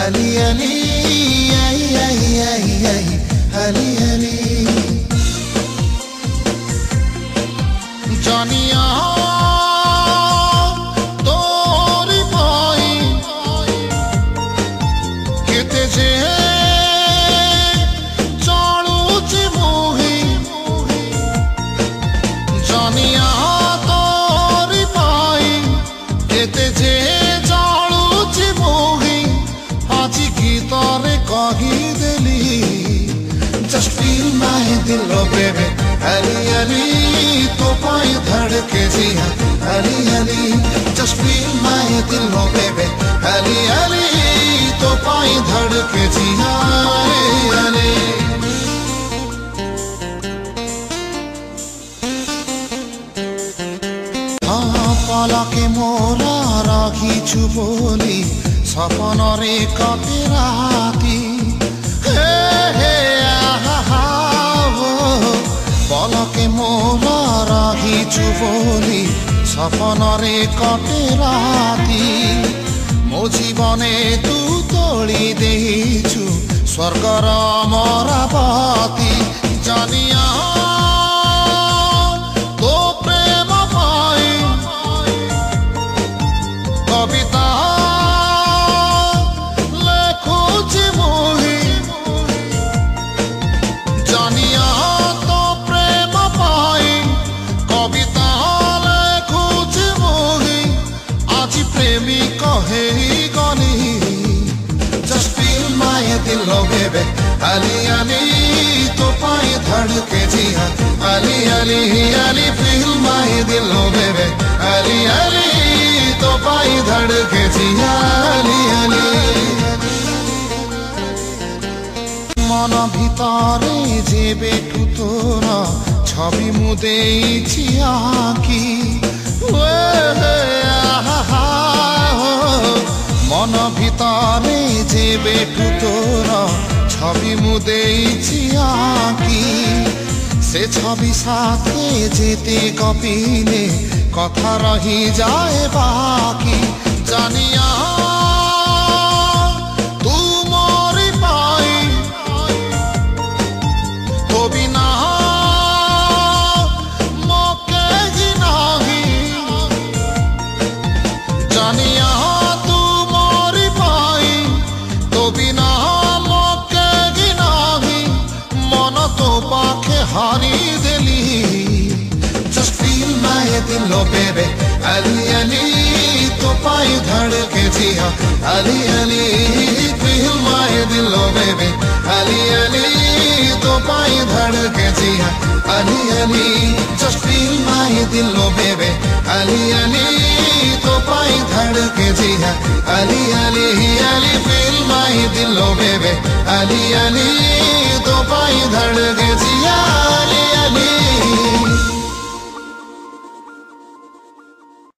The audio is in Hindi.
अली अली आई आई आई आई अली अली जानिया तोरी पाई केते जे चालूची मोही जानिया तोरी पाई केते जे चालूची मोही आज गीतारे कही देली just feel my दिल baby अली अली तो पाई धड़के जी हाँ Ali Ali just feel my दिल baby अली अली तो पाई धड़के जी हाँ अली अली हाँ पाला के मोरा राखी चुबोली सपना रे काटे राती पलके मोरा राही चुबोली सपनरे कटे राती मो जीवने तू तोड़ी देइछु स्वर्गर अमरावती जानिया तो प्रेम पाई कविता लेखुछि मोही जानिया कविता लेखुछि मोही आज प्रेमी कहे गली just feel my दिल baby अली अली तो पाई धड़के जी हाँ अली अली अली feel my दिल baby अली अली तो पाई धड़के जी अली अली मन भितरे जे बेठु तोरा छवि मुदेइछि आँखि मन भितरे जे बेठु तोरा छवि मुदेइछि आँखि से छवि साथे जेते गपिले कथा रही जाए बाकी जानिया तू मोरी पाई तो बिना जानिया तू मोरी पाई तो बिना मोके गिनाही मन तो पाखे हारी देली just feel my दिल baby अली अली तो पाई धड़के जी हाँ अली अली feel my दिल baby अली अली तो पाई धड़के जी हाँ Ali Ali just feel my दिल baby अली अली तो पाई धड़के जी हाँ अली अली अली feel my दिल baby अली अली तो पाई धड़के जी अली अली